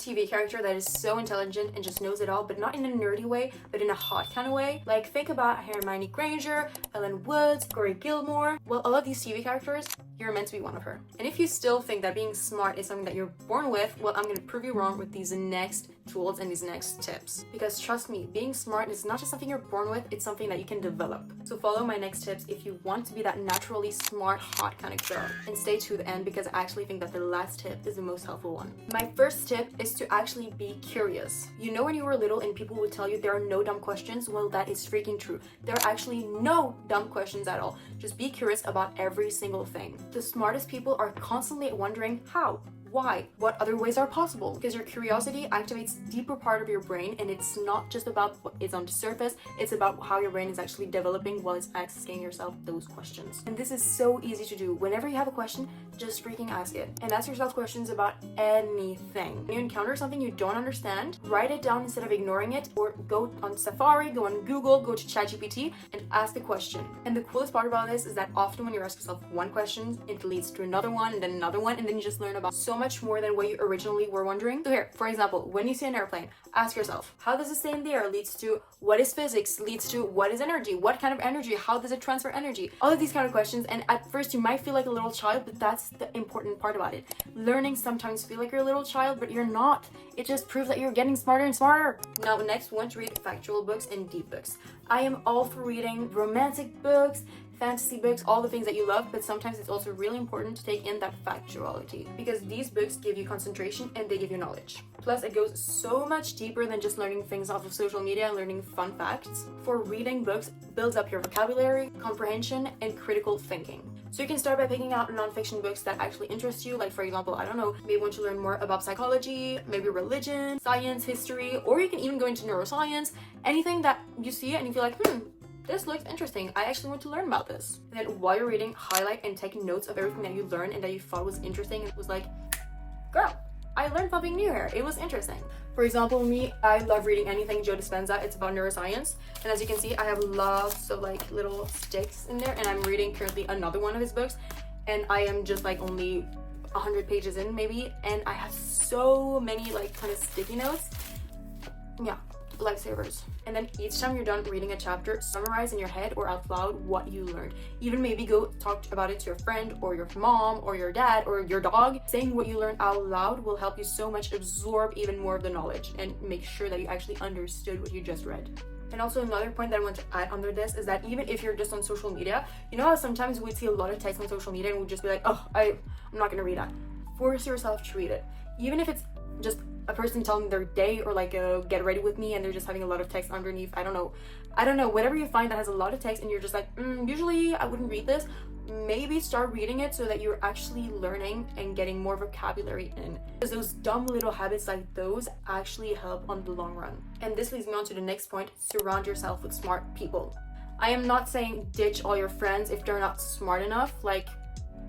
TV character that is so intelligent and just knows it all, but not in a nerdy way, but in a hot kind of way. Like, think about Hermione Granger, Elle Woods, Rory Gilmore. Well, all of these TV characters, you're meant to be one of her. And if you still think that being smart is something that you're born with, well, I'm gonna prove you wrong with these next tools and these next tips. Because trust me, being smart is not just something you're born with, it's something that you can develop. So follow my next tips if you want to be that naturally smart, hot kind of girl. And stay to the end because I actually think that the last tip is the most helpful one. My first tip is to actually be curious. You know, when you were little and people would tell you there are no dumb questions, well, that is freaking true. There are actually no dumb questions at all. Just be curious about every single thing. The smartest people are constantly wondering how, why, what other ways are possible, because your curiosity activates deeper part of your brain, and it's not just about what is on the surface, it's about how your brain is actually developing while it's asking yourself those questions. And this is so easy to do. Whenever you have a question, just freaking ask it, and ask yourself questions about anything. When you encounter something you don't understand, write it down instead of ignoring it, or go on Safari, go on Google, go to ChatGPT and ask the question. And the coolest part about this is that often when you ask yourself one question, it leads to another one and then another one, and then you just learn about so much more than what you originally were wondering. So here, for example, when you see an airplane, ask yourself, how does it stay in the air? Leads to what is physics? Leads to what is energy? What kind of energy? How does it transfer energy? All of these kind of questions, and at first you might feel like a little child, but that's the important part about it. Learning sometimes feel like you're a little child, but you're not. It just proves that you're getting smarter and smarter. Now, next, we want to read factual books and deep books. I am all for reading romantic books, fantasy books, all the things that you love, but sometimes it's also really important to take in that factuality, because these books give you concentration and they give you knowledge. Plus, it goes so much deeper than just learning things off of social media and learning fun facts. For reading books builds up your vocabulary, comprehension, and critical thinking. So you can start by picking out non-fiction books that actually interest you, like for example, I don't know, maybe you want to learn more about psychology, maybe religion, science, history, or you can even go into neuroscience, anything that you see and you feel like, this looks interesting. I actually want to learn about this. And then while you're reading, highlight and take notes of everything that you learned and that you thought was interesting. And it was like, girl, I learned something new here. It was interesting. For example, me, I love reading anything Joe Dispenza. It's about neuroscience. And as you can see, I have lots of like little sticks in there, and I'm reading currently another one of his books. And I am just like only 100 pages in maybe. And I have so many like kind of sticky notes. Yeah. Lifesavers. And then each time you're done reading a chapter, summarize in your head or out loud what you learned. Even maybe go talk about it to your friend or your mom or your dad or your dog. Saying what you learned out loud will help you so much absorb even more of the knowledge and make sure that you actually understood what you just read. And also another point that I want to add under this is that even if you're just on social media, you know how sometimes we'd see a lot of text on social media and we'd just be like, oh, I'm not gonna read that. Force yourself to read it. Even if it's just a person telling their day or like get ready with me and they're just having a lot of text underneath. I don't know, whatever you find that has a lot of text and you're just like, usually I wouldn't read this, maybe start reading it so that you're actually learning and getting more vocabulary in, because those dumb little habits like those actually help on the long run. And this leads me on to the next point: surround yourself with smart people. I am not saying ditch all your friends if they're not smart enough, like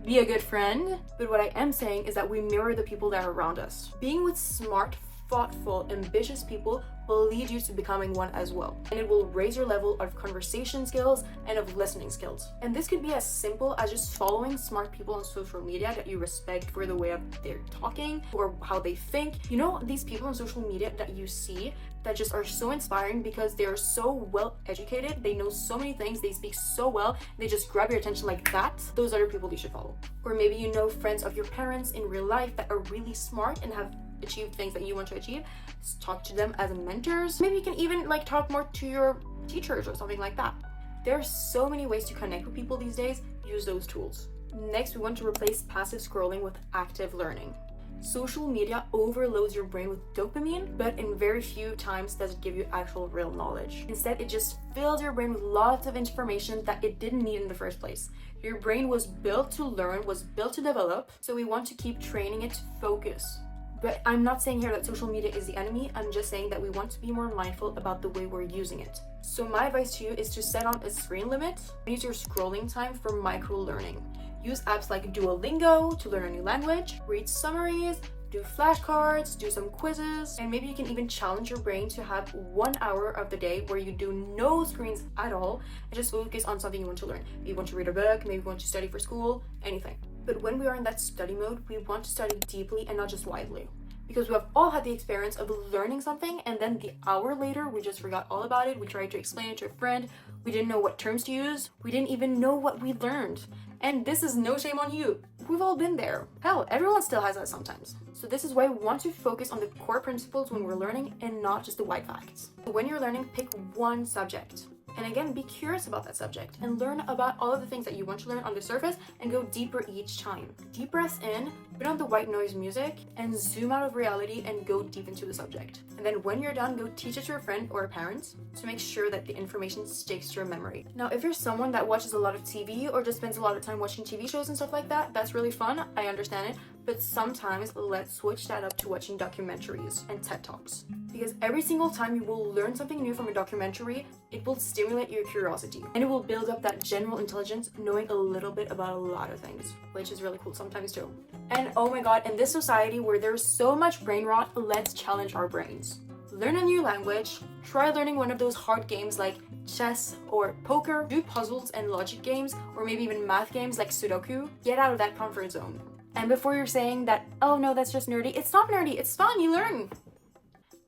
be a good friend, but what I am saying is that we mirror the people that are around us. Being with smart, thoughtful, ambitious people will lead you to becoming one as well, and it will raise your level of conversation skills and of listening skills. And this could be as simple as just following smart people on social media that you respect for the way of their talking or how they think. You know, these people on social media that you see that just are so inspiring because they are so well educated, they know so many things, they speak so well, they just grab your attention like that. Those are the people you should follow. Or maybe you know friends of your parents in real life that are really smart and have achieved things that you want to achieve. Just talk to them as mentors. Maybe you can even like talk more to your teachers or something like that. There are so many ways to connect with people these days. Use those tools. Next, we want to replace passive scrolling with active learning. Social media overloads your brain with dopamine, but in very few times does it give you actual real knowledge. Instead, it just fills your brain with lots of information that it didn't need in the first place. Your brain was built to learn, was built to develop, so we want to keep training it to focus. But I'm not saying here that social media is the enemy, I'm just saying that we want to be more mindful about the way we're using it. So my advice to you is to set on a screen limit. Use your scrolling time for micro learning. Use apps like Duolingo to learn a new language, read summaries, do flashcards, do some quizzes, and maybe you can even challenge your brain to have 1 hour of the day where you do no screens at all and just focus on something you want to learn. Maybe you want to read a book, maybe you want to study for school, anything. But when we are in that study mode, we want to study deeply and not just widely. because we have all had the experience of learning something and then the hour later we just forgot all about it. We tried to explain it to a friend, we didn't know what terms to use, we didn't even know what we learned. And this is no shame on you. We've all been there. Hell, everyone still has that sometimes. So this is why we want to focus on the core principles when we're learning and not just the wide facts. When you're learning, pick one subject. And again, be curious about that subject and learn about all of the things that you want to learn on the surface and go deeper each time. Deep breaths in, put on the white noise music, and zoom out of reality and go deep into the subject. And then when you're done, go teach it to a friend or a parent to make sure that the information sticks to your memory. Now, if you're someone that watches a lot of TV or just spends a lot of time watching TV shows and stuff like that, that's really fun, I understand it. But sometimes let's switch that up to watching documentaries and TED Talks. Because every single time you will learn something new from a documentary, it will stimulate your curiosity and it will build up that general intelligence, knowing a little bit about a lot of things, which is really cool sometimes too. And oh my god, in this society where there's so much brain rot, let's challenge our brains. Learn a new language, try learning one of those hard games like chess or poker, do puzzles and logic games, or maybe even math games like Sudoku. Get out of that comfort zone. And before you're saying that, oh no, that's just nerdy, it's not nerdy, it's fun, you learn.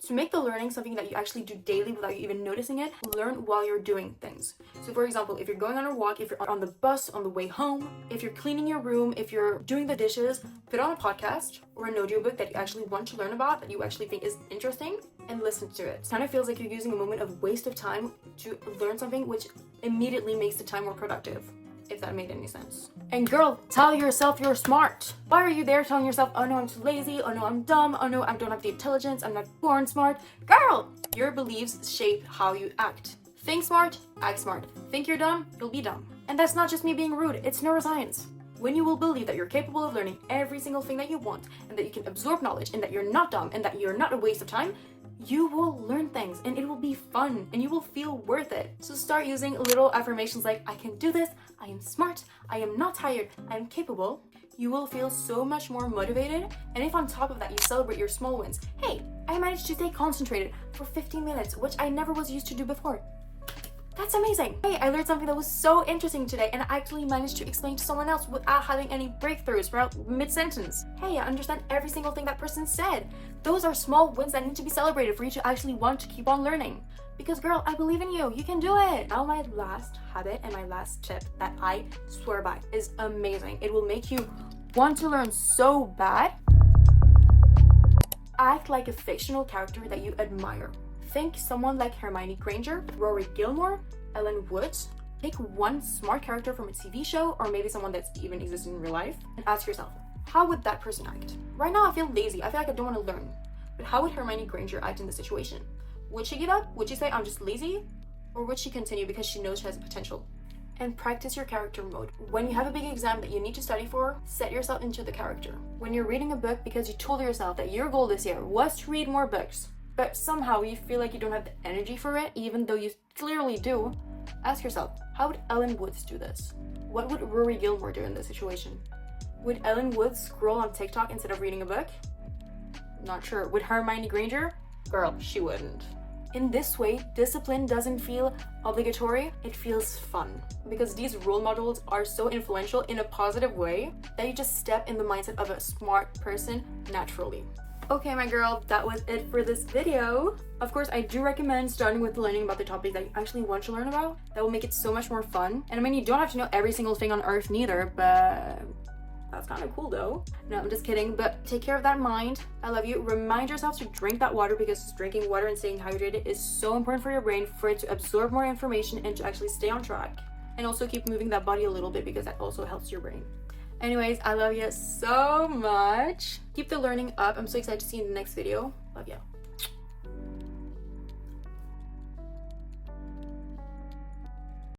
To make the learning something that you actually do daily without you even noticing it, learn while you're doing things. So for example, if you're going on a walk, if you're on the bus on the way home, if you're cleaning your room, if you're doing the dishes, put on a podcast or an audiobook that you actually want to learn about, that you actually think is interesting, and listen to it. It kind of feels like you're using a moment of waste of time to learn something, which immediately makes the time more productive. If that made any sense. And girl, tell yourself you're smart. Why are you there telling yourself, oh no, I'm too lazy, oh no, I'm dumb, oh no, I don't have the intelligence, I'm not born smart? Girl, your beliefs shape how you act. Think smart, act smart. Think you're dumb, you'll be dumb. And that's not just me being rude, it's neuroscience. When you will believe that you're capable of learning every single thing that you want, and that you can absorb knowledge, and that you're not dumb, and that you're not a waste of time, you will learn things and it will be fun and you will feel worth it. So start using little affirmations like, I can do this, I am smart, I am not tired, I am capable. You will feel so much more motivated. And if on top of that you celebrate your small wins, hey, I managed to stay concentrated for 15 minutes, which I never was used to do before. That's amazing. Hey, I learned something that was so interesting today and I actually managed to explain to someone else without having any breakthroughs throughout mid-sentence. Hey, I understand every single thing that person said. Those are small wins that need to be celebrated for you to actually want to keep on learning. Because girl, I believe in you. You can do it. Now my last habit and my last tip that I swear by is amazing. It will make you want to learn so bad. Act like a fictional character that you admire. Think someone like Hermione Granger, Rory Gilmore, Elle Woods. Pick one smart character from a TV show or maybe someone that's even exists in real life and ask yourself, how would that person act? Right now I feel lazy, I feel like I don't want to learn. But how would Hermione Granger act in the situation? Would she give up? Would she say I'm just lazy? Or would she continue because she knows she has potential? And practice your character mode. When you have a big exam that you need to study for, set yourself into the character. When you're reading a book because you told yourself that your goal this year was to read more books, but somehow you feel like you don't have the energy for it, even though you clearly do, ask yourself, how would Elle Woods do this? What would Rory Gilmore do in this situation? Would Elle Woods scroll on TikTok instead of reading a book? Not sure. Would Hermione Granger? Girl, she wouldn't. In this way, discipline doesn't feel obligatory, it feels fun. Because these role models are so influential in a positive way that you just step in the mindset of a smart person naturally. Okay, my girl, that was it for this video. Of course, I do recommend starting with learning about the topic that you actually want to learn about. That will make it so much more fun. And I mean, you don't have to know every single thing on earth neither, but that's kind of cool though. No, I'm just kidding, but take care of that mind. I love you. Remind yourself to drink that water because drinking water and staying hydrated is so important for your brain, for it to absorb more information and to actually stay on track. And also keep moving that body a little bit because that also helps your brain. Anyways, I love you so much. Keep the learning up. I'm so excited to see you in the next video. Love you.